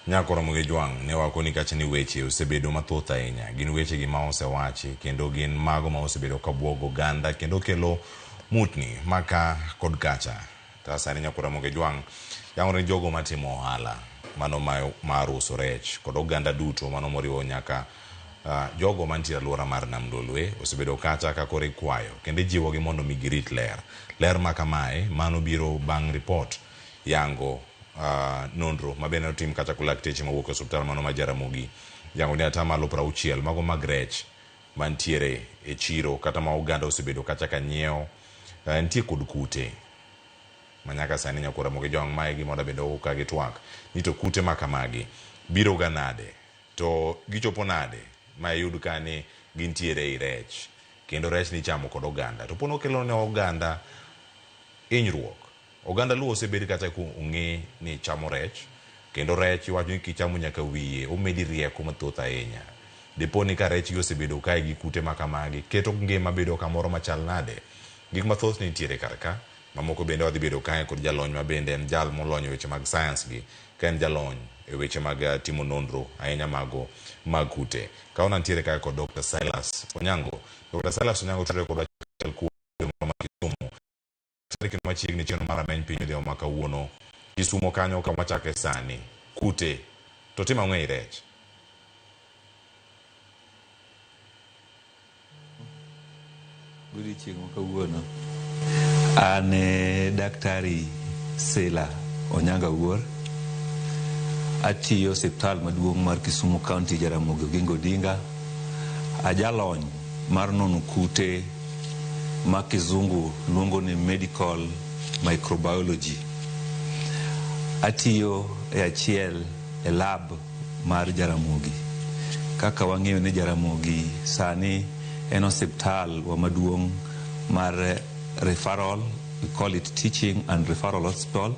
Nyako Ramogi Jwang ne wakoni kacha ni weche osebedo mathoth ahinya. Gin weche gi ma osewachi kendo gin mago ma osebedo ka buogo ganda kendo kelo mutni maka kod kacha. Sani Nyako Ramogi Jwang yangore jogo matimo ohala mano mar uso rech kod oganda duto mano moriwo nyaka jogo mantie alwora mar Nam Lolwe osebedo kacha ka kore kwayo kendo jiwo gi mondo migirit ler ma kamae mano biro bang' report yango nondro mabene otim kata kulakteche mawuok e osiptal mano ma Ramogi yango ni atamalo 60 mago mag rech mantiere e chiro kata ma oganda osebedo kacha ka nyiewo nitie kod kute manyaka sani Nyako Ramogi Jwang mae gi moda bende ka gi Twak ni to kute ma kamagi biro ga nade to gichopo nade ma yud kani gintiere i rech kendo rech ni chamo kod oganda to pono kelo ne oganda inyruok. Oganda luo osebedo kata ku ung'e ni chamo rech kendo rech iwacho ni kichamo nyaka wiye omedi rieko mathoth ahinya. Deponi ka rech gi osebedo kae gi kute ma kamagi keto ngima bedo kamoro machal nade. Gik mathoth nitiere karka mamoko bende wadhi bedo kae kod jalony ma bende en jal molonyo weche mag science gi ka en jalony e weche mag timo nondro ahinya mago mag kute. Kaona nitiere kae kod Dr Silas Onyango. Dr Silas Onyango tudore kod achiel kuom Kisumu sariki machiegni cheno mar ameny piny odhiambo ma kawuono Kisumo kanyo kama chake sani kute to timo ang'o e rech? Godiochieng' ma kawuono an Daktari Silas Onyango wuor atiyo osiptal maduong' mar Kisumu County Jaramogi Oginga Odinga ajalony mar nono kute ma kizungu luongo ni medical microbiology. Atiyo e achiel e lab mar Jaramogi. Kaka wang'eyo ni Jaramogi sani en osiptal wa maduong' mar referral, we call it teaching and referral hospital.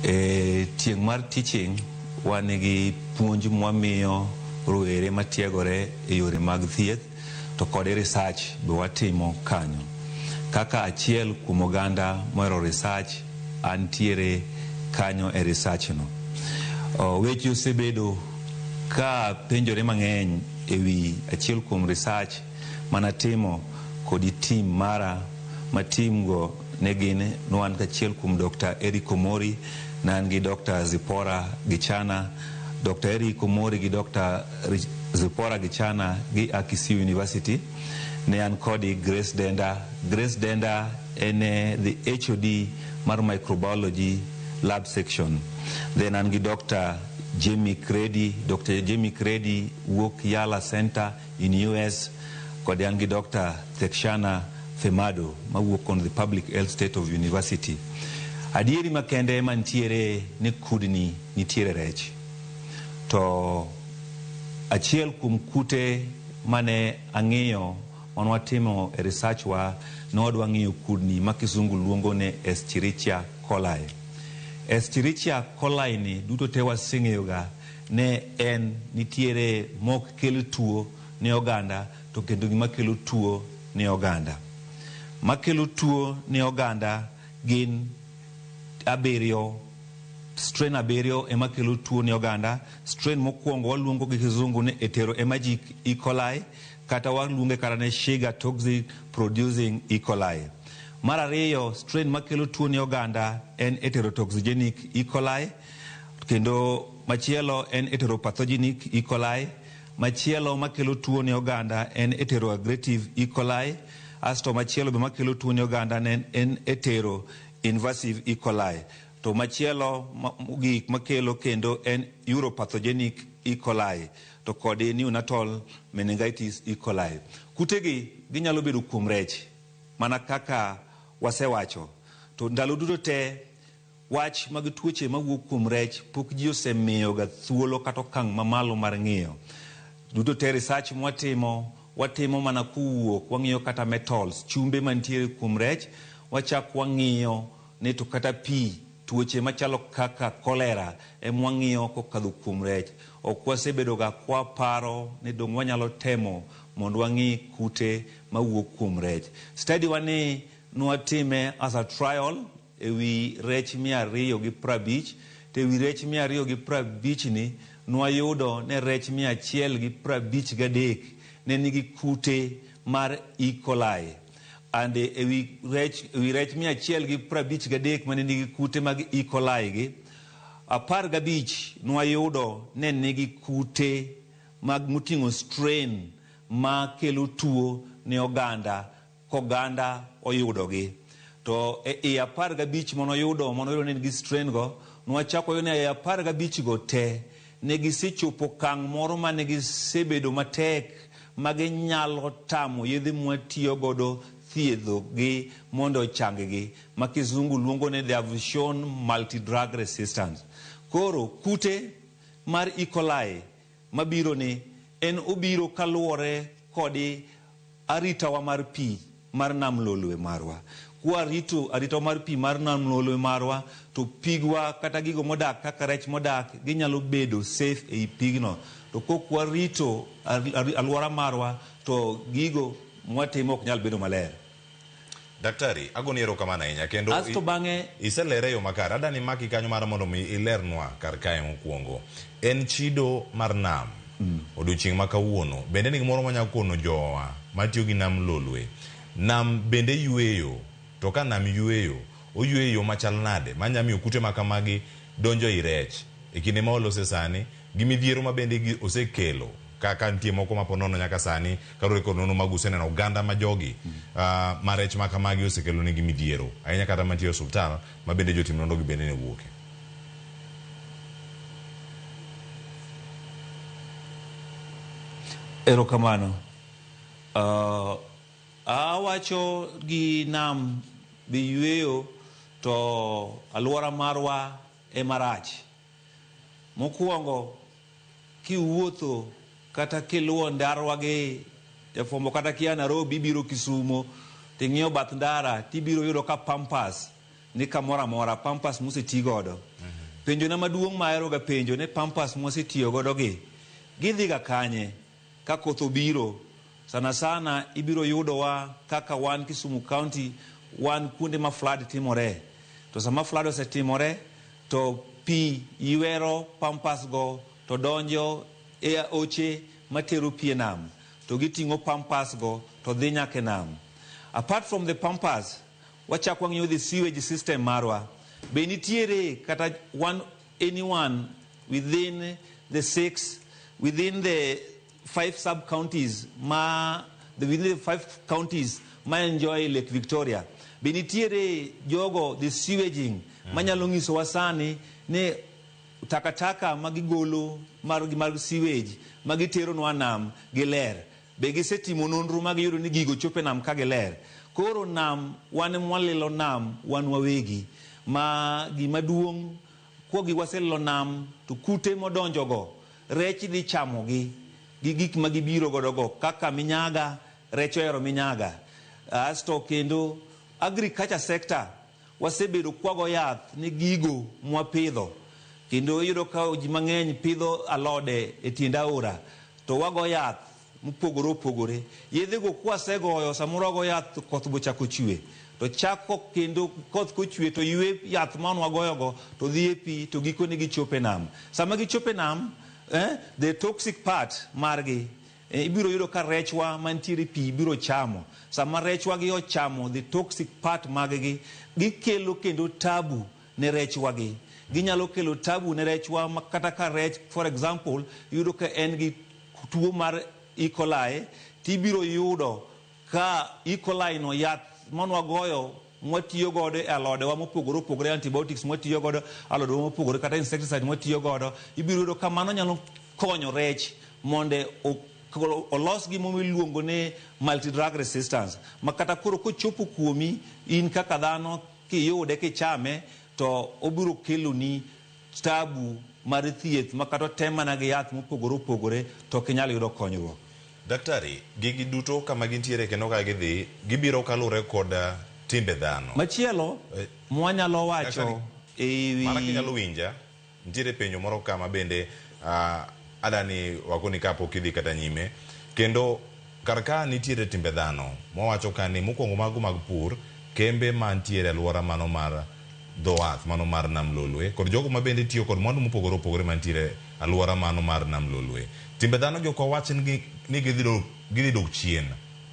Tieng' mar teaching wanigi puonj mwamiyo rowere matiegore e yore mag thieth to kod research be watimo kanyo. Kaka achiel kuom oganda moero research antiere kanyo e research no. Weche osebedo ka penjore mang'eny ewi achiel kuom research manatimo kod team mara ma team go negin noan kachiel kuom Dr Eric Omori nan gi Dr Zipora Gichana. Dr Eric Omori gi Dr Zipora Gichana gi Kisii University ne an kodi Grace Denda ene the HOD mar microbiology lab section. Then an gi Dr Jamie Credy wuok Yala Center in US kod an gi Dr Tekshana Femado mawuok on the Public Health State of University. Adieri makende mantiere ni kudni nitiere rech. To achiel kuom kute mane ang'iyo wanwatimo e research wa nodwa ng'iyo kudni ma kizungu luongo ne Escherichia coli. Escherichia coli ni duto te waseng'eyoga ne en nitiere mok kelo tuo ne oganda to kendo gima kelo tuo ne oganda. Makelo tuo ne oganda gin strain abiriyo ema kelo tuo ne oganda. Strain mokwongo waluongo gi kizungu ni heterohemoglobin E. coli kata waluonge kata ne sugar toxic producing E. coli. Mar ariyo, strain makelo tuo ne oganda en heterotoxigenic E. coli kendo machielo en heteropathogenic E. coli. Machielo makelo tuo ne oganda en heteroaggressive E. coli. Asto machielo be makelo tuo ne oganda en heteroinvasive E. coli. To machielo gik makelo kendo en uropathogenic E. coli to kod neonatal meningitis E. coli. Kutegi ginyalo bedo kuom rech mana kaka wasewacho. To ndalo duto te wach mag tuoche mawuok kuom rech pok ji osemiyo ga thuolo kata okang' mamalo mar ng'iyo. Duto te research watimo mana kuwuok wang'iyo kata metals chumbe mantiere kuom rech wachak wang'iyo ne to kata pi tuoche machalo kaka kolera wang'iyo kokadho kuom rech. Ok wasebedo ga kwaparo ni dong' wanyalo temo mondo wang'i kute mawuok kuom rech. Study wani nwatime as a trial ewi rech 250 te wi rech 250 ni nwayudo ne rech 153 ne nigi kute mar E. coli. And ewi rech 153 mane nigi kute mag E. coli gi 15 nwayudo ne nigi kute mag muting'o strain ma kelo tuo ne oganda koganda oyudogi. To e 15 monoyudo ne nigi strain go, nwachako yo ne 15 go te ne gisechopo kang' moro ma ne gisebedo matek ma ginyalo tamo yedhe mwatiyo godo thiedho gi mondo changgi ma kizungu luongo ne they have shown multi-drug resistance. Koro kute mar E. coli mabiro ni en obiro kaluwore kodi aritawa mar pi mar Nam Lolwe marwa. Kwa arito mar pi mar Nam Lolwe marwa to pigwa kata gigo modak kaka rech modak ginyalo bedo safe ei pigno. To kwa rito alwora marwa to gigo mwatimo ok nyal bedo maler. Daktari, agoni erokamano ahinya kendo asto bang'e iselere yo makare. Adani maki kanyo mar mondo mi ilernwa kar kae mokwongo. En chido mar nam. Odiochieng' ma kawuono bende ni gimoro manyalo kono jowa matiyo gi Nam Lolwe. Nam bende yweyo, to ka nam yweyo, oyweyo machal nade manya miyo kute makamagi donjo i rech. E kinde ma olose sani, gimidhiero ma bende osekelo kaka nitie moko maponono nyaka sani karore kod nono mag useneno oganda ma jogi ma rech makamagi osekelo negi midhiero ahinya kata mantie osuptal ma bende jotim nonro gi bende ne wuoke. Erokamano. Awacho gi nam bi yweyo to alwora marwa e marach. Mokwongo kiwuotho kata kiluwo ndarwa gi fombo kata kia Nairobi biro Kisumo ting'iyo bath ndara tibiro yudo ka pampas ni kamora mora pampas museti godo. Penjo na maduong' maero ga penjo ne pampas musetiyo godo gi gidhi ga kanye ka koth obiro. Sana sana ibiro yudo wa kaka wan Kisumu County wan kuonde ma flood timore. To sama flood osetimore to pi iwero pampas go to donjo e oche matero pie nam to giting'o pampas go to dhi nyaka nam. Apart from the pampas, wachako wang'iyo the sewage system marwa. Be nitiere kata anyone within the 5 sub-counties within the 5 counties ma enjoy Lake Victoria. Be nitiere jogo the sewaging manyalo ng'iso wasani ne takataka magigolo mar sewage magitero nwa nam giler. Be gisetimo nonro magiyudo ni gigo chope nam ka giler. Koro nam wan mwalilo nam wan wawegi ma gimaduong' kwa giwaselilo nam to kute modonjo go rech dhi chamo gi gik magibiro godo go kaka minyaga rech ohero minyaga. Asto kendo agriculture sector wasebedo kwago yath ni gigo mwapidho. Kendo yudo ka ji mang'eny pidho alode e tiend aora to wago yath mopogore opogore. Yedhe go kwasegoyo samoro wago yath koth bochako chwe to chako kendo koth kochwe to ywe yath man wagoyo go to dhi e pi to gikone gichope nam. Sama gichope nam the toxic part margi ibiro yudo ka rechwa mantiere pi biro chamo. Sama rechwa gi ochamo the toxic part maggi gikelo kendo tabu ne rechwa gi. Ginyalo kelo tabu ne rechwa kata ka rech for example yudo ka en gi tuo mar E. coli tibiro yudo ka E. coli no yath manwa goyo mwatiyo godo e alode wa mopogore opogore antibiotics mwatiyo godo alode wa mopogore kata insecticide mwatiyo godo ibiro yudo ka mano nyalo konyo rech monde olos gi momiluongo ne multi-drug resistance makata koro kochopo kuomi in kaka dhano kiyude kichame to obiro kelo ni tabu mar thieth makata temana gi yath mopogore opogore to kinyalo yudo konyruok. Daktari, gigi duto kama gintiere kendo ka gidhi gibiro kalure kod timbe dhano. Machielo mwanyalo wacho mara kinyalo winja ntiere penjo moro kama bende adani wakoni kapo kidhi kata nyime kendo karka nitiere timbe dhano mwawacho ka ni mokwongo mago mag pur kembe mantiere alwora mano mar dho wath mano mar Nam Lolwe kod jogo ma bende tiyo kod mwandu mopogore opogore mantiere aluora mano mar Nam Lolwe. Timbe dhano joko wach ni gidhi dok chien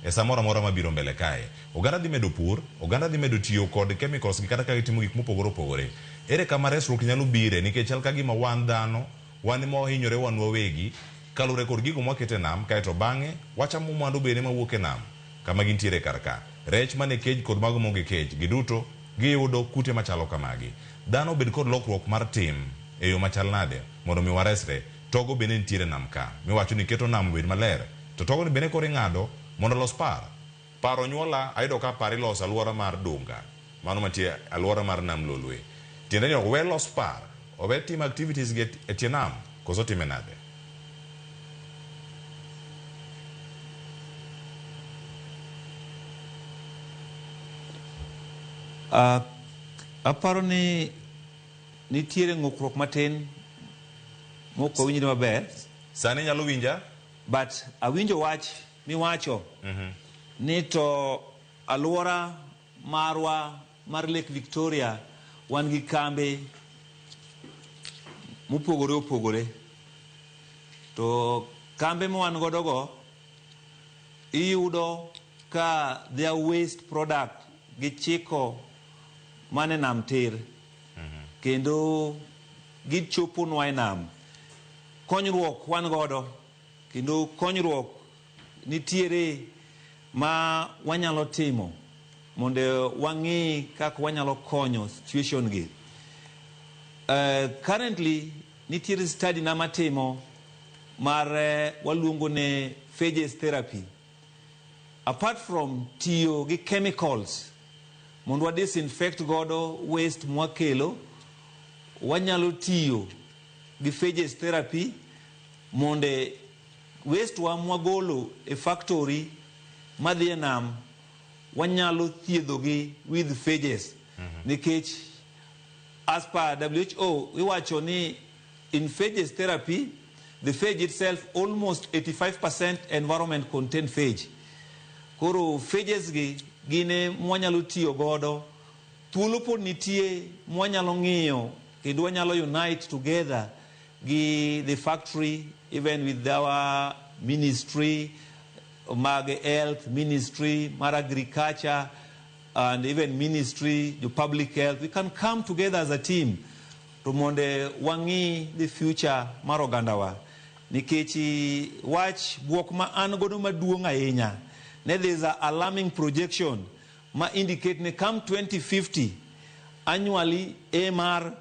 e samora mora mabiro mbele kae. Oganda dhi medo pur, oganda dhi medo tiyo kod chemicals gi kata ka gitimo gik mopogore opogore. Ere kama resruok nyalo bire nikech chal ka gima wan dhano wan mo hinyore wan wawegi kalure kod gigo mwakete nam kaeto bang'e wachamo mwandu bende mawuok e nam kama gintiere karka. Rech mane kej kod mago monge kej giduto giyudo kute machalo kamagi. Dhano bed kod lokruok mar tim e yo machal nade mondo mi waresre. Togo bende nitiere nam ka. Miwacho ni keto nam bed maler. To togo ni bende kore ng'ado mondo los paro nyuola ayudo ka par iloso aluora mar Dunga mano mantie aluora mar Nam Lolwe. Tiende ni owe los par owe tim activities get e tie nam koso time nade. Aparo ni nitiere ng'ukruok matin moko winjre maber. Sani nyalo winja? But awinjo wach miwacho ni to aluora marwa mar Lake Victoria wan gi kambe mopogore opogore. To kambe mo wan godo go iyudo ka their waste product gichiko mane nam ter kendo gichopo nwa e nam. Konyruok wan godo kendo konyruok nitiere ma wanyalo timo mondo wang'i kaka wanyalo konyo situation gi. Currently nitiere study na matimo mar waluongo ne phages therapy. Apart from tiyo gi chemicals mondo wa disinfect godo waste mwakelo, wanyalo tiyo gi phages therapy mondo waste wa mwagolo e factory madhi e nam wanyalo thiedho gi with phages. Nikech as per WHO iwacho ni in phages therapy the phage itself almost 85% environment contain phage. Koro phages gi gine mwanyalo tiyo godo thuolo pod nitie mwanyalo ng'iyo kendo wanyalo unite together gi the factory even with our ministry mag health, ministry mar agriculture and even ministry the public health. We can come together as a team to monde wangi the future mar ogandawa. Nikech wach buok ma an godo maduong' ahinya ne there is a alarming projection ma indicate ne come 2050 annually AMR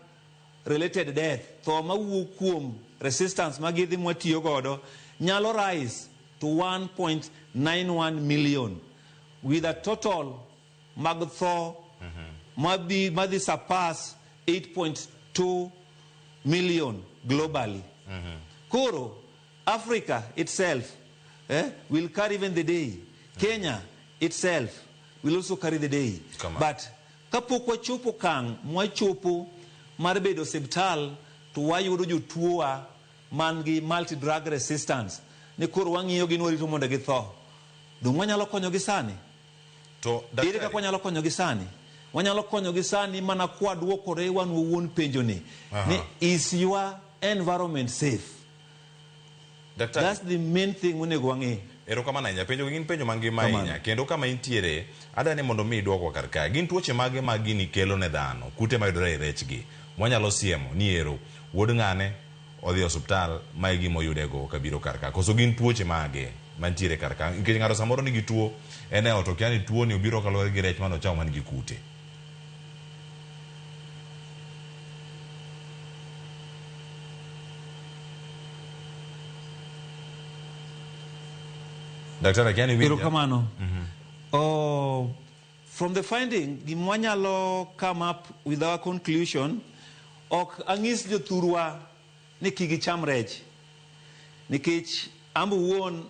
related death tho mawuok kuom resistance magidhi mwatiyo godo nyalo rise to 1.91 million with a total mag tho madhi surpass 8.2 million globally. Koro Africa itself will carry even the day. Kenya itself will also carry the day. But kapok wachopo kang mwachopo mar bedo osiptal to wayudo jotuowa man gi multi drug resistance ne koro wang'iyo gi norito mondo githo. Dong wanyalo konyo gi sani. To ere kaka wanyalo konyo gi sani? Wanyalo konyo gi sani mana kwa duokore wan wuon penjo ni is your environment safe? That's the main thing monego wang'i. Ero kama nanya penjo gin penjo mangima ahinya kendo kama intiere adani mondo mi duoko kar ka gin tuoche mage ma gini kelo ne dhano kute mayudore e rech gi mwanyalo siemo ni ero wuod ng'ane odhi osiptal ma gimo yudego kabiro kar ka koso gin tuoche mage mantiere kar ka nikech ng'ato samoro nigi tuo ene oto kiani tuo ni obiro kaluwore gi rech mano chamo man gi kute. Dr. Kiani Kamano. From the finding, gimwanyalo come up with our conclusion ok ang'is jothurwa ni kigi cham rech. Nikech ambu wuon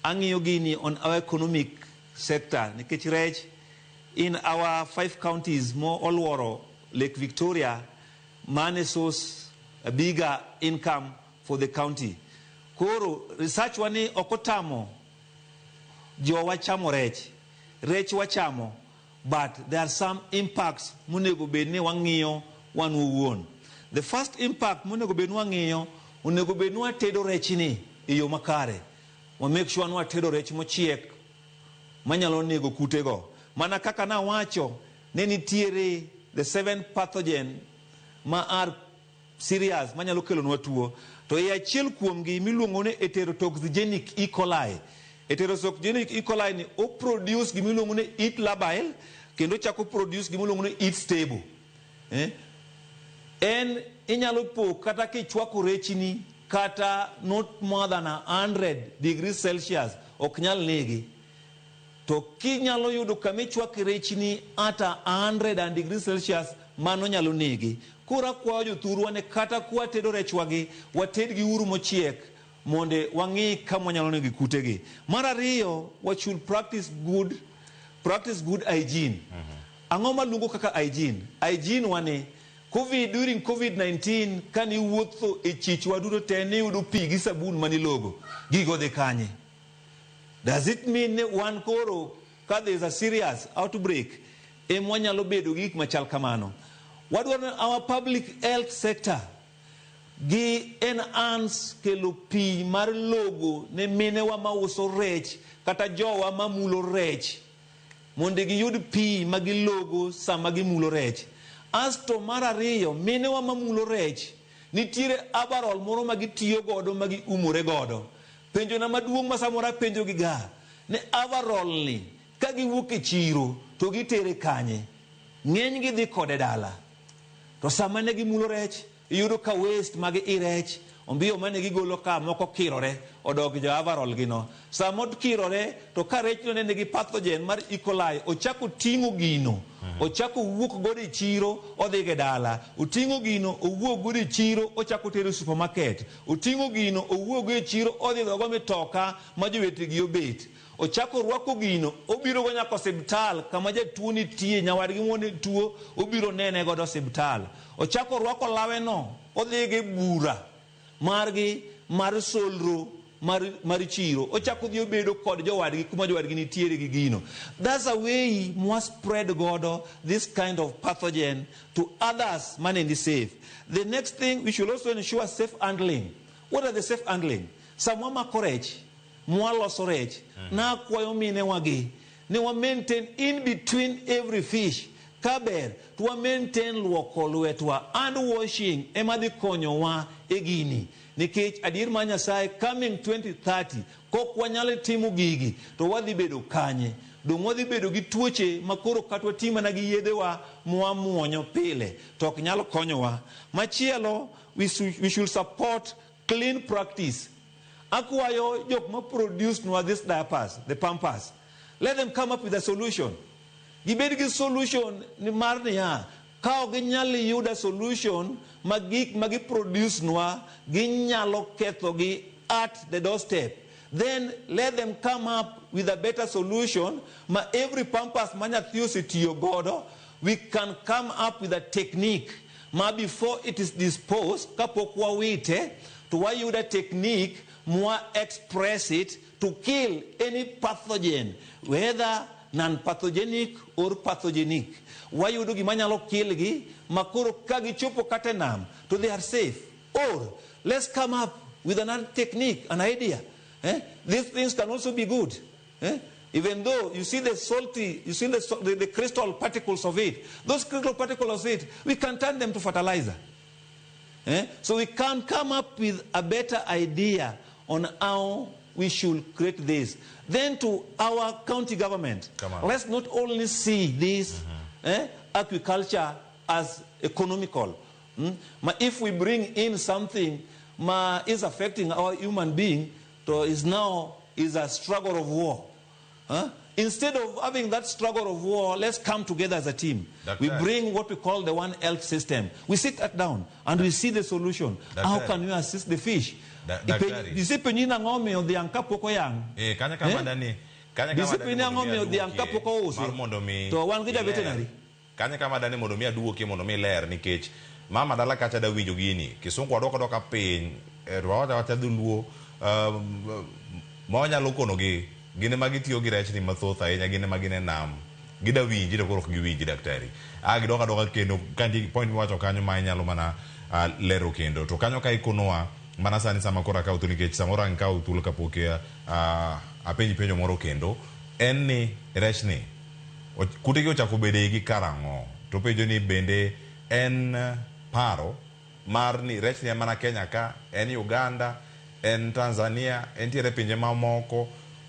ang'iyo gini on our economic sector. Nikech rech in our 5 counties mo oluoro Lake Victoria mane source a bigger income for the county. Koro research wani okotamo jo wachamo rech wachamo but there are some impacts munego bedni wang'iyo wan wuon. The first impact munego bedni wang'iyo, onego bedni watedo rechni e yo makare. We make sure nwa tedo rech mochiek manyalo nego kutego. Mana kaka na wacho ne nitiere the 7 pathogen ma are serious manyalo kelo nwa tuo. To e achiel kuomgi miluongo ni heterotoxigenic E. coli. Heterotoxigenic E. coli ni o produce gimiluongo ni heat labile kendo chako produce gimiluongo ni heat stable. En inyalo po kata kichwako rechni kata not more than 100 degrees Celsius ok nyal negi. To kinyalo yudo kamichwako rechni ata 100 degrees Celsius mano nyalo negi. Kura kwa jothurwa ne kata kwa tedo rechwagi watedgi uru mochiek monde wangi kama nyalo negi kutegi. Mara riyo, we should practice good hygiene. Angoma lungo kaka hygiene. Hygiene wane during COVID-19 kani wuotho e chichwa duto te ne yudo pi gi sabun mani logo gigo de kanye. Does it mean one koro ka there is a serious outbreak e mwanyalo bedo gik machal kamano? What was our public health sector gi enhance kelo pi mar logo ne minewa ma uso rech kata jowa ma mulo rech monde gi yud pi magi logo sama gi mulo rech. Asto mara riyo minewa ma mulo rech nitire abarol moro magi tiyo godo magi umore godo. Penjo na maduong' masamora penjo gi ga ne abarol ni kagi wuok e chiro to gitere kanye? Ng'eny gi dhi kode dala. To sama ne gimulo rech, iyudo ka waste magi i rech, ombiyo mane gigolo ka moko kirore, odog jo avarol gino. Sama kirore, to ka rech no negi pathogen mar E. coli, ochako tingo gino, ochako wuok godo e chiro, odhige dala. Utingo gino, owuok godo e chiro, ochako tero supermarket. Utingo gino, owuok godo e chiro, odhigo go mitoka, ma jowetegi obet. Ochako rwako gino, obiro go nyaka osiptal kama jatuo nitie, nyawadgi mone tuo, obiro nene godo osiptal. Ochako rwako lawe no, odhige bura margi mar solro mar chiro. Ochako dhi obedo kod jowadgi kuma jowadgi nitiere gi gino. That's a way must spread godo this kind of pathogen to others maneni safe. The next thing, we should also ensure safe handling. What are the safe handling? Samwa makorech mwaloso rech na kwayo mine wagi ne wa maintain in between every fish kaber to wa maintain luoko lwetwa and washing ema dhi konyo wa egini nikech adir ma Nyasaye coming 2030 kok wanyalo timo gigi to wadhi bedo kanye dong wadhi bedo gi tuoche makoro katwa tima na gi yedhewa mwa muonyo pile to ok nyalo konyowa. Machielo, we should support clean practice. Akwayo jok ma produce no this diapers, the pampers. Let them come up with a solution. Gibed gi solution ni mar ni ha. Kao ginyali yuda solution magi produce noa ginyalo ketho gi at the doorstep. Then let them come up with a better solution. Ma every pampers manya thiosity godo, we can come up with a technique. Ma before it is disposed, kapokwa wite, to why you that technique more express it to kill any pathogen, whether non-pathogenic or pathogenic. Why you do gimanyalo kill gi makoro kagi chopo katenam to they are safe. Or let's come up with another technique, an idea. These things can also be good. Even though you see the salty, you see the crystal particles of it, those crystal particles of it, we can turn them to fertilizer. So we can come up with a better idea on how we should create this. Then to our county government, let's not only see this agriculture as economical. If we bring in something is affecting our human being, so is a struggle of war. Instead of having that struggle of war, let's come together as a team. We bring what we call the One Health system. We sit that down and we see the solution. How can we assist the fish? Disi penina ngome o dianka poko yang. Kanya kama dani. Disi penina ngome o dianka poko ose. To wan gida veterinary. Kanya kama dani modomia duo ke modomia ler nikech mama dala kacha da winjo gini. Kisungwa doka piny. Rwa wacha duluo. Monya loko nogi. Gine magi tiyo gi rech ni mathoth ahinya, gine magine nam gida winji to koro ok giwinji daktari. Gidok adoka kendo kandi point miwacho kanyo ma inyalo mana lero kendo. To kanyo ka ikonowa mana sani sama kora ka utuli nikech samoro ang ka utul kapok apenji penjo moro kendo en ni rech ni kute gi ochako bede gi karang'o, to penjo ni bende en paro mar ni rech ni mana Kenya ka, en Uganda, en Tanzania, entiere pinje mamoko,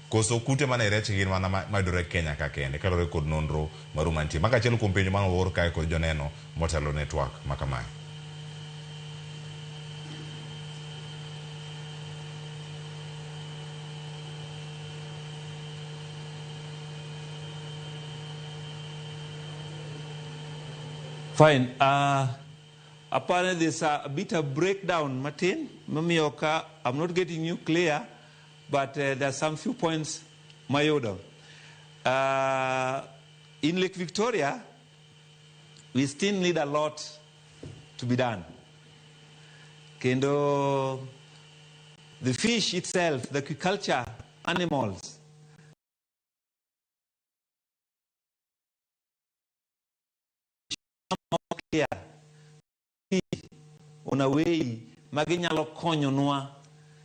koso kute mana rech gin mana mayudore Kenya ka kende kalore kod nonro maru mantie. Maka achiel kuom penjo mano oor kae kod joneno motelo ne Twak makamae. Fine. Apparently there's a bit of breakdown, Martin. Mamioka, I'm not getting you clear, but there's some few points, Mayoda. In Lake Victoria, we still need a lot to be done. Kendo, the fish itself, the aquaculture, animals, on a way maginyalo konyo nwa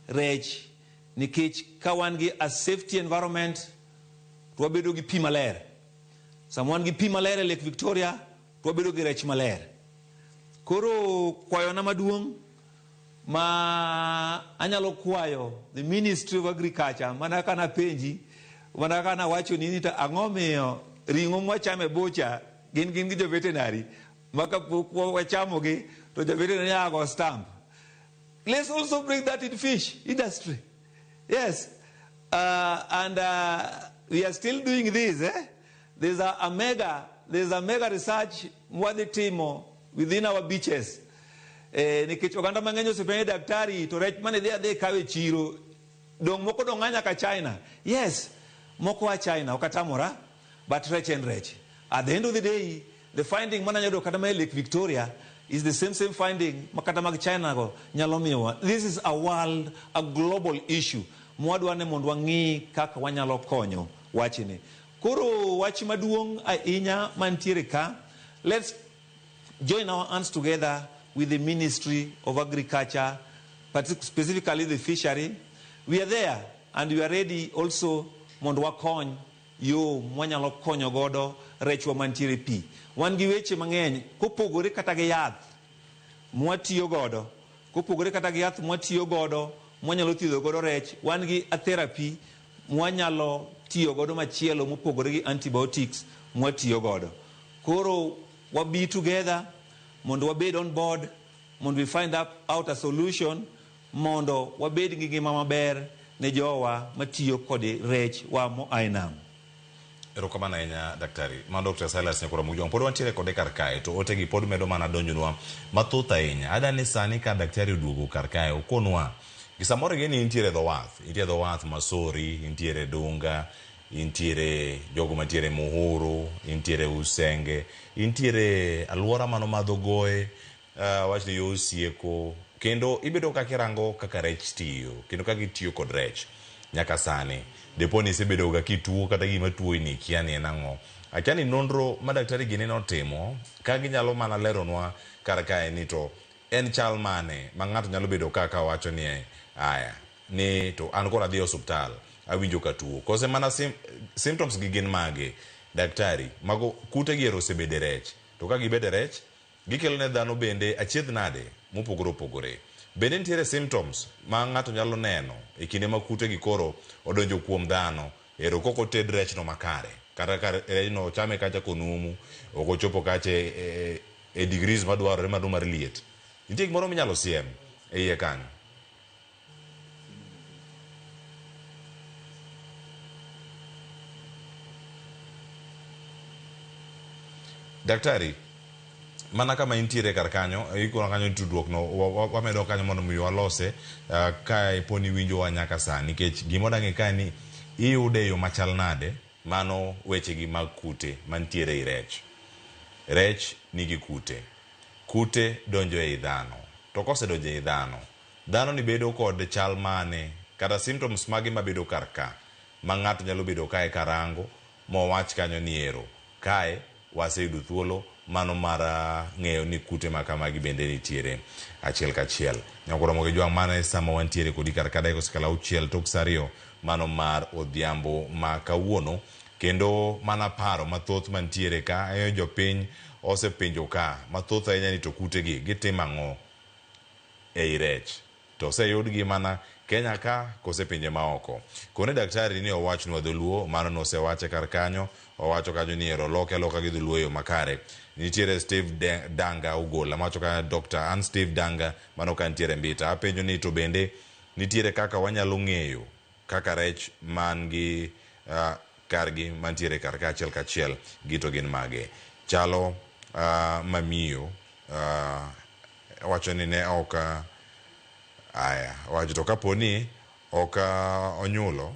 rech nikech ka wan gi a safety environment to wabedo gi pi maler. Samwan gi pi maler e Lake Victoria to wabedo gi rech maler. Koro kwayo na maduong' ma anyalo kwayo the Ministry of Agriculture mana kana penji mana kana wacho ni ta ang'omiyo ring'o mwachame bocha gin gi jo veterinary maka wachamogi to the veterinary ago stamp. Let's also bring that in fish industry. Yes. And we are still doing this. There's a mega research mwadi timo within our beaches. Nikech oganda mang'eny osepeni daktari to rech mane dhe kawe chiro. Dong moko dong'anya ka China. Yes. Moko wa China okatamora, but rech and rech. At the end of the day, the finding mananyado kadama Lake Victoria is the same finding makatama China go nyalomiwa. This is a world, a global issue. Mwadwane mondwangi kaka wanyalo konyo wachini. Koro wachi maduong ainya mantiere ka. Let's join our hands together with the Ministry of Agriculture, specifically the fishery. We are there and we are ready also mondwa kony yo mwanyalo konyo godo rechwa mantiere pi. Wan gi weche mang'eny kopogore kata gi yath mwatiyo godo, kopogore kata gi yath mwatiyo godo mwanyalo thiedho godo rech. Wan gi a therapy mwanyalo tiyo godo machielo mopogore gi antibiotics mwatiyo godo. Koro wabi together mondo wabed on board, mondo we find out a solution, mondo wabed gi ngima maber ne jowa matiyo kod rech wa mo ainam. Erokamano ahinya daktari. Ma Dr Silas Onyango pod wantiere kode kar kae to otegi pod medo mana donjonwa mathoth ahinya. Adani sani ka daktari oduogo kar kae okonwa gisamoro gini intiere dho wath Masori, intiere Dunga, intiere jogo mantiere Muhuru, intiere Usenge, intiere alwora mano madho goe, wach ni yo Osieko, kendo ibedo kakirango kaka rech tiyo kendo kaka itiyo kod rech nyaka sani. Deponi sebedo ga kituo kata gima tuo ni kiani enang'o. Achani nonro ma daktari gini notimo ka ginyalo mana leronwa kar kae ni to en chal mane ma ng'ato nyalo bedo kaka wacho ni aya ni to an kora dhi osuptal awinjo ka tuo. Kose mana symptoms gi gin mage daktari mago kute gi ero sebede rech. To ka gibede rech gikelo ne dhano bende achiedh nade mopogore. Bende nitiere symptoms ma ng'ato nyalo neno e kinde ma kute gi koro odonjo kuom dhano ero koko ted rech no makare kata ka rech no chame kacha konumu okochopo kacha e degrees madwarore mano mar liet. Nitie gimoro minyalo siem e iye kanyo. Daktari, mana kama intiere kar kanyo, ikona kanyo tudruok no, wamedo kanyo mondo mi walose ka poni winjo wa nyaka sani. Nikech gimoda ng'e ka ni iyude yo machal nade mano weche gi mag kute mantiere i rech. Rech nigi kute. Kute donjo e dhano. To kose donjo e dhano ni bedo kod chal mane kata symptoms magi mabedo kar ka ma ng'ato nyalo bedo kae karango mo wach kanyo ni ero kae waseyudo thuolo mano mar ng'eyo ni kute makamagi bende nitiere achiel kachiel. Nyako Ramogi jwang' mane sama wantiere kodi kar kadai kosekala 6 tok saa 2 mano mar odhiambo ma kawuono, kendo mana paro mathoth mantiere ka ayo jopiny osepenjo ka mathoth ahinya ni to kutegi gitimo ang'o ei rech, to oseyudgi mana Kenya ka kose pinje maoko. Kone daktari ni owachnwa dholuo, mano nosewache kar kanyo, owacho kanyo ni ero loke gi dholuo yo makare. Nitiere Steve Danga Ugola, macho ka Dr. Steve Danga, mano ka nitiere mbita. Apenjo ni to bende nitiere kaka wanyalo ng'eyo kaka rech mangi kargi mantiere kar kachiel kachiel gito gin mage. Chalo mamiyo wacho ni ne oka aya wacho to kaponi oka onyulo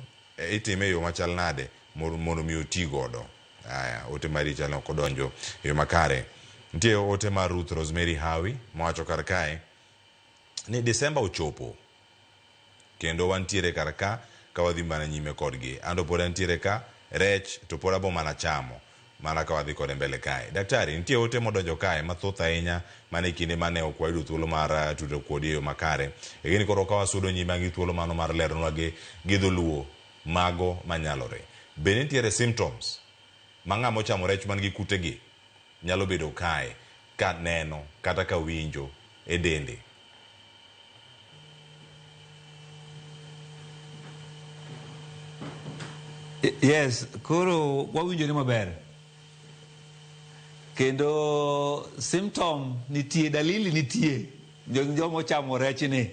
itime yo machal nade mondo mi oti godo. Aya ote mari chalo kodonjo yo makare. Nitie ote mar Ruth Rosemary Hawi mawacho kar kae ni Desemba ochopo kendo wantiere kar ka wadhi mana nyime kodgi, ando pod antiere ka rech to pod abo mana chamo mana ka wadhi kode mbele kae. Daktari, nitie ote modonjo kae mathoth ahinya mane kinde mane ok wayudo thuolo mar tudo kodi yo makare. Gini koro ka wasudo nyime gi thuolo mano mar leronwa gi dholuo mago manyalore. Bende nitiere symptoms ma ng'ama ochamo rech man gi kutegi nyalo bedo kae ka neno kata ka winjo e dende. Yes, koro wawinjore maber. Kendo symptom nitie, dalili nitie. Jomo chamo rech ni.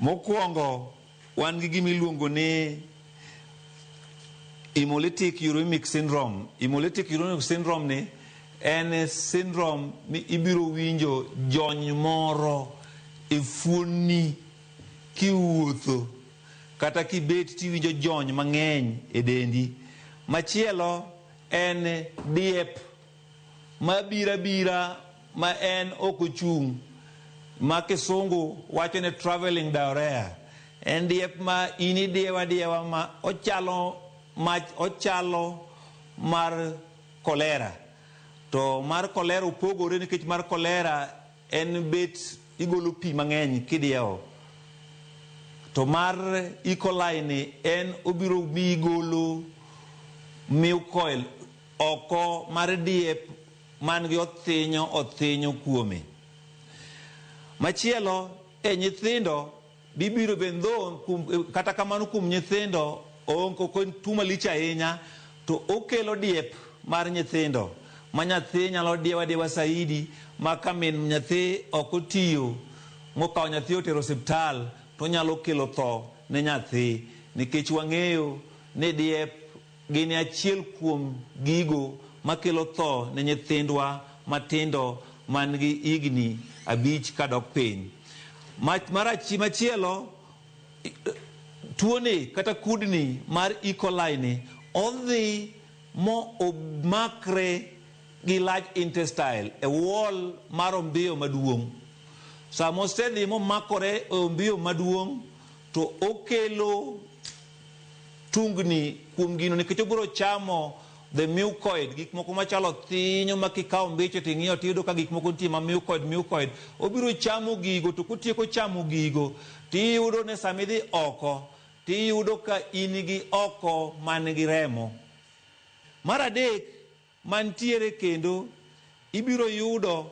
Mokwongo wan gi gimiluongo ni hemolytic uremic syndrome. Hemolytic uremic syndrome ni en syndrome mi ibiro winjo jony moro e fuoni kiwuotho kata kibet tiwinjo jony mang'eny e dendi. Machielo en diep mabira ma en okochung' ma kisungu wacho ne traveling diarrhea. En diep ma ini diewa ma ochalo mar kolera. To mar kolera upogore nikech mar kolera en bet igolo pi mang'eny kidiewo. To mar E. coli ni en obiro migolo mucoil oko mar diep man gi othinyo kuome. Machielo nyithindo bibiro bendo kata kamano kum nyithindo onko kon tuma licha ahinya to okelo diep mar nyithindo ma nyathi nyalo diewa saidi ma kamin nyathi okotiyo mokawo nyathi otero hospital to nyalo kelo tho ne nyathi nikech wang'eyo ni diep gini achiel kuom gigo makelo tho ne nyithindwa matindo man gi higni 5 kadok piny. Machielo tuoni kata kudni mar E. coli ni odhi mo omakre gi large intestine e wall mar ombiyo maduong'. Sama osedhi momakore e ombiyo maduong' to okelo tungni kuom gino nikech obiro chamo the mucoid, gik moko machalo thinyo ma kikawo mbicho ting'iyo tiyudo ka gik moko nitie ma mucoid obiro chamo gigo, to kotieko chamo gigo tiyudo ne samidhi oko tiyudo ka in gi oko man gi remo. Mar adek mantiere kendo ibiro yudo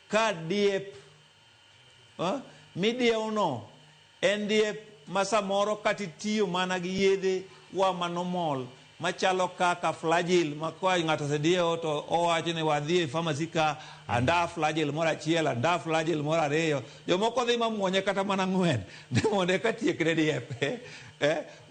ka diep midiewono en diep ma samoro katitiyo mana gi yedhe wa manomol machalo kaka flagil ma kwa ng'ato sediewo to owacho ni wadhi e pharmacy ka anda flagil moro achiel anda flagil moro ariyo. Jomoko dhi mamuonye kata mana 4 ne mondo ka tiekre diep.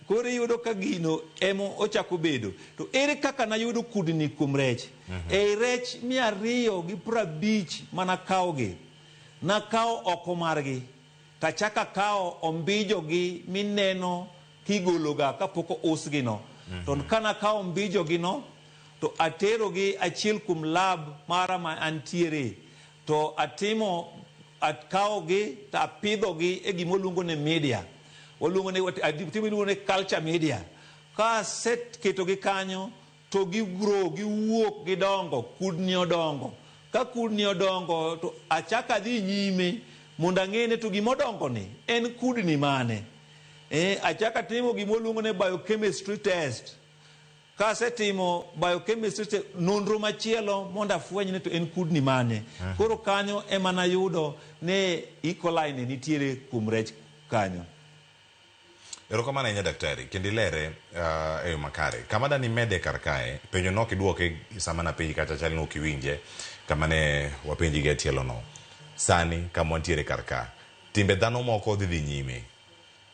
Koro yudo ka gino emo ochako bedo. To ere kaka nayudo kudni kuom rech? Ei rech 250 mana kawogi. Nakawo oko margi. Tachaka kawo ombijogi mineno kigologa kapoko usgino. To kana kawo ombijogi no to aterogi achiel kuom lab mara ma antiere. To akawogi to apidhogi e gimoluongo ne media. Waluongo ne culture media. Ka set ketogi kanyo to gigrow, giwuok, gidongo, kudni odongo. Ka kudni odongo to achaka dhi nyime mondo ang'ene to gimodongo ni en kudni mane. Achaka timo gimoluongo ne biochemistry test. Ka asetimo biochemistry test nonro machielo mondo afweny ni to en kudni mane. Koro kanyo ema nayudo ne E. coli ne nitiere kuom rech kanyo. Erokamano ahinya daktari, kendo ilere e yo makare. Kama dani mede kar kae, penjo nok iduoke sama na penji kata chal nok iwinje, kama ne wapenji ge tielo no. Sani, kama wantiere kar ka, timbe dhano moko dhi nyime.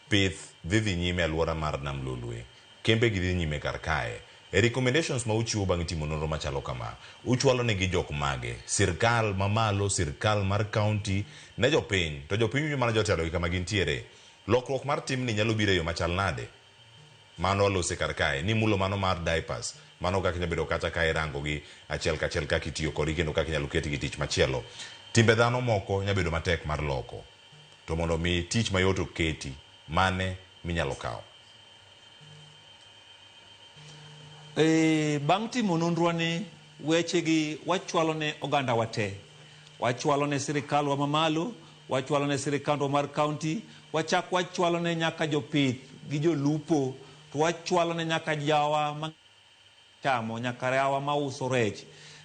Pith dhi nyime alwora mar Nam Lolwe. Kembe gi dhi nyime kar kae. Recommendations ma uchiwo bang' timo nonro machalo kama. Uchwalo ne gi jok mage. Sirkal mamalo, sirkal mar county, ne jopiny. To jopiny mana jotelo gi kama gintiere. Lokruok mar tim ni nyalo biro yo machal nade. Mano alose kar kae. Ni mulo mano mar diapers. Mano kaka nyabedo kata kae rango gi achiel kachiel kaka itiyo kodi kendo kaka nyalo keti gi tich machielo. Timbe dhano moko nyabedo matek mar loko. To mondo mi tich mayot oketi, mane minyalo kawo? Bang' timo nonro ni weche gi wachwalo ne oganda wate. Wachwalo ne sirikal wa mamalo, wachwalo ne sirikal mar county, wachwalo ne nyaka jopith gi jolupo, to wachwalo ne nyaka jawa ma chamo, nyaka rawa ma uso rech.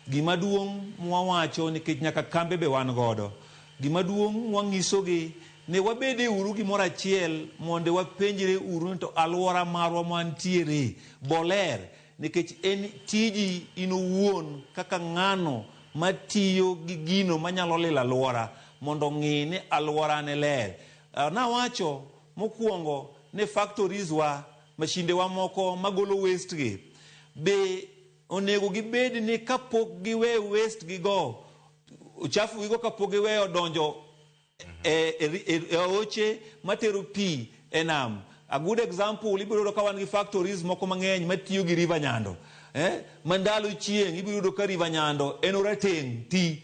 Gima duong' mwawacho nikech nyaka kambe be wan godo. Gima duong' mwanyisogi ne wabede uru gimoro achiel mondo wapenjre uru to alwora marwa mantiere boler, nikech en tiji inuwuon kaka ng'ano matiyo gi gino manyalo lilo alwora mondo ng'i ni alwora ne ler. Nawacho mokwongo ne factories wa, mashinde wa moko magolo waste gi be onego gibed ni kapok giwe waste gi go, uchafu gigo kapok giwe odonjo oche matero pi enam. A good example, ibiro ka wan gi factories moko mang'eny matiyo gi river Nyando. Mandalo chieng' ibiro ka river Nyando en orateng' ti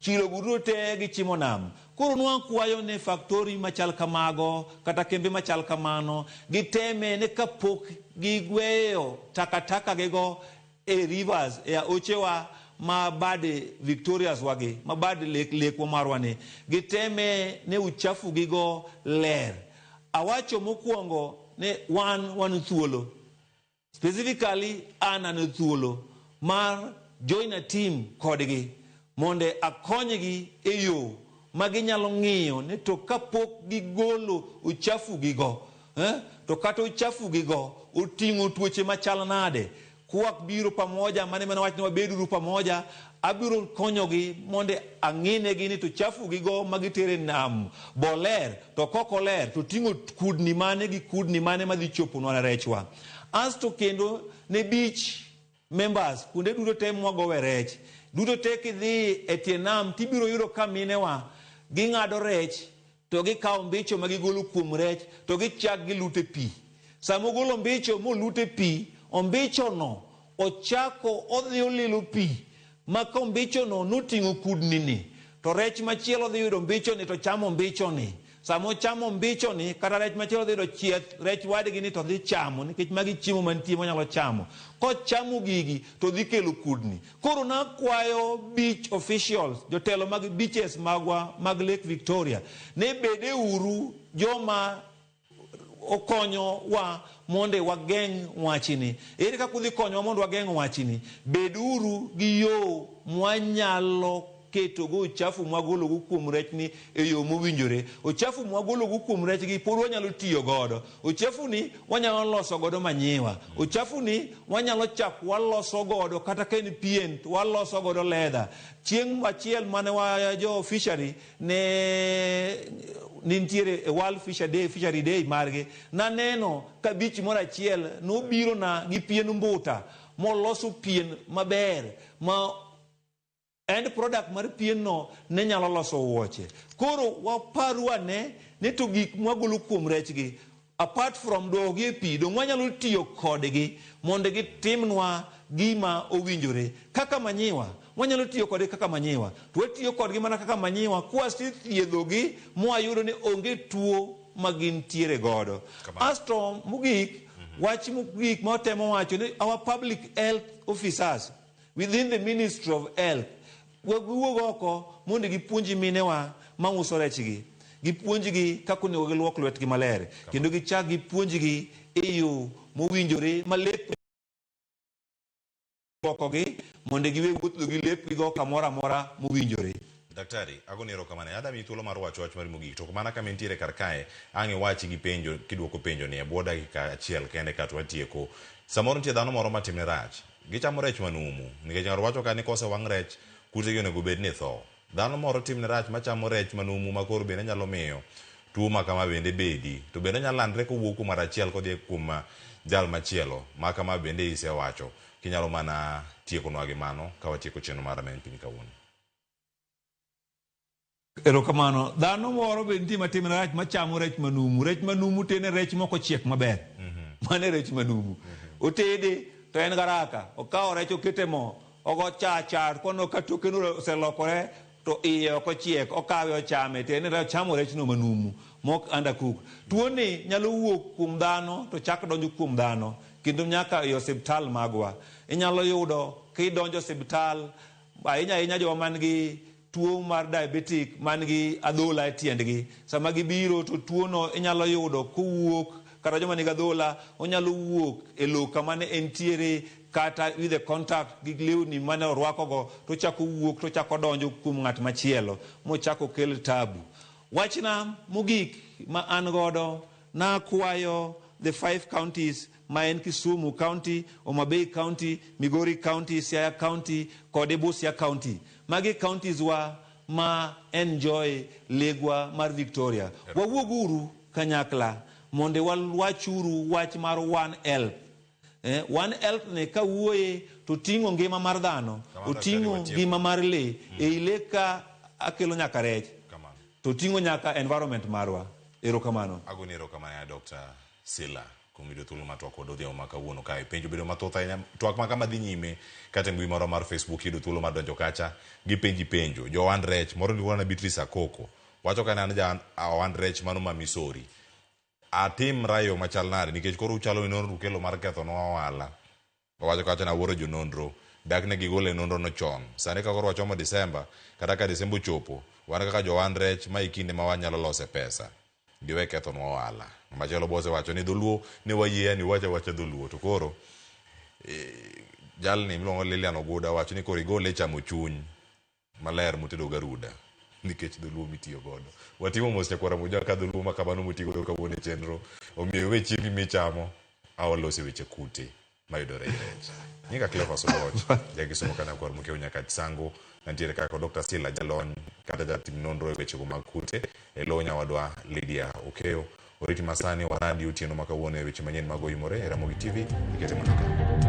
chilo guro te gi chimo nam. Koro nwakwayo ne factory machal kamago kata kembe machal kamano giteme ne kapok gigweyo takataka gigo e rivers e ochewa ma bade Victoria's wage, ma bade lekwa marwane, giteme ne uchafu gigo ler. Awacho mokwongo ne wan thuolo. Specifically, an thuolo mar join a team kodgi monde akonygi e yo maginyalo ng'iyo ne to kapok gigolo uchafu gigo, to kata uchafu gigo uting'o tuoche machal nade. Kwak biro pamoja, mane wach ni wabeduru pamoja, abiro konyogi monde ang'ine gi ni to chafu gigo magitere nam boler to koko ler to ting'o kudni mane gi kudni mane madhi chopo nwa rechwa. Asto kendo ne beach members kunde duto te mwagowe rech duto te kidhi e tie nam tibiro yudo ka minewa ging'ado rech to gikawo mbicho magigolo kuom rech to gichak gilute pi. Samogolo mbicho molute pi, ombicho no ochako odhi olilo pi maka ombicho no nuting'o kudni ni, to rech machielo dhi yudo mbicho ni to chamo mbicho ni. Samo chamo mbicho ni kata rech machielo dhi yudo chieth rech wadgi ni to dhi chamo nikech magi chiemo mantie monyalo chamo. Kochamo gigi to dhi kelo kudni. Koro nakwayo beach officials, jotelo mag beaches magwa mag Lake Victoria, ne bede uru joma okonyo wa monde wageng' wachini. Ere kaka udhi konyo mondo wageng' wachini? Beduru gi yo mwanyalo keto go uchafu mwagolo go kuom rech ni e yo mowinjore. Uchafu mwagolo go kuom rech gi pod wanyalo tiyo godo. Uchafu ni wanyalo loso godo manyiwa. Uchafu ni wanyalo chak waloso godo kata ken pien waloso godo leather. Chieng' achiel mane wa jo fishery ne nintiere World Fishery Day marge na neno ka beach mora achiel no biro na gi pien mbuta moloso pien maber ma end product mar pien no ne nyalo loso wuoche. Koro waparwa ne to gik mwagolo kuom rech gi apart from dogi e pi dong wanyalo tiyo kodgi mondo gitimnwa gima owinjore kaka manyiwa. Wanyalo tiyo kodgi kaka manyiwa. To tiyo kodgi mana kaka manyiwa kwasti thiedhogi mwayudo ni onge tuo magintiere godo. Asto mugik Wach mogik motemo wacho ni our public health officers within the Ministry of Health wuog oko mondo gipuonji minewa mauso rechgi, gipuonjgi kaka onego giluok lwetgi maler, kendo gichak gipuonjgi e yo mowinjore malep luokogi mondo giwe wuotho gi lepgigo kamoro amora mowinjore. Daktari, agoni erokamano. Ada mi thuolo mar wacho wach mar mogik. To mana kama nitiere kar kae, ang' iwachi gi penjo, kiduoko penjo ni e bwo dakika achiel kende ka to watieko. Samoro nitie dhano moro matimne rach. Gichamo rech manumu. Nikech ng'ato wacho ka ni kosewang' rech, kutegi onego bed ni tho. Dhano moro timne rach machamo rech manumu ma koro bende nyalo miyo tuo ma kama bende bedi. To bende nyalo landre kowuok kuom achiel kodhi kuom jal machielo. Ma kama bende isewacho. Kinyalo mana tiekonwa gi mano ka watieko chenro mar Rameny Piny kawuono. Erokamano, dhano moro be nitie matimne rach machamo rech manumu. Rech manumu tene rech moko chiek maber. Mane rech manumu. Otede to en garaka. Okawo rech okete mo. Ogo chachar kono katoke no oselokore to iye oko chiek. Okawe ochame tene rech chamo rech no manumu. Mok undercook. Tuoni nyalo wuok kuom dhano to chak donjo kuom dhano. Kendo nyaka e osiptal magwa. Inyalo yudo kidonjo osiptal ahinya joma mangi tuo mar diabetic mangi adhola e tiendgi. Sama gibiro to tuono inyalo yudo kowuok kata joma nigi adhola onyalo wuok e lowo kama ne entiere kata with the contact gi lewni mane orwakogo to chako wuok to chako donjo kuom ng'at machielo mochako kel tabu. Wachna mogik ma an godo na kwayo the 5 counties ma en Kisumu County, Homa Bay County, Migori County, Siaya County, kod Busia County. Magi counties wa ma enjoy legwa mar Victoria. Wawuoguru kanyakla monde wachuru wach mar One Health. One Health ne ka wuoye to ting'o ngima mar dhano, oting'o ngima mar le, e ile ka akelo nyaka rech, to ting'o nyaka environment marwa. Erokamano. Agoni erokamano ya Dr. Sila. Kumido thuolo matwak kod odhiambo ma kawuono kae. Penjo bedo mathoth ahinya. Twak ma kama dhi nyime kata mbui moro mar Facebook yudo thuolo mar donjo kacha gi penjo. Jo ohand rech moro miluongo na Beatrice Akoko wacho ka an ja ohand rech mano ma Misori. Atim rayo machal nade nikech koro uchalo nonro kelo mar ketho no ohala. Wacho kacha na wuoro jo nonro. Dak ne gigole nonro no chon. Sani ka koro wachomo Desemba kata ka Desemba ochopo wan kaka jo ohand rech ma ikinde ma wanyalo lose pesa. Diwe ketho no ohala. Machelo bose wacho ni dholuo ne wayie ni wacha dholuo to koro jalni miluongo Lilian Oguda wacho ni koro igole chamo chuny maler mutedo garuda nikech dholuo mitiyo godo. Watimo mos chakwara moja ka dholuo ma kamano mutiyo godo kawuono e chenro. Omiyo weche michamo awalosi weche kute mayudore e rech. Nyinga Clever Soloch jagisomo kana kwar mukeo nyaka Tsango nantiere kaka Dr. Sila jalony kata jatim nonro e weche mag kute e lonya wadwa Lydia Okeo. Oriti masani wa radio tieno makawuono e weche manyien mag oyimore e Ramogi TV ikete matoka.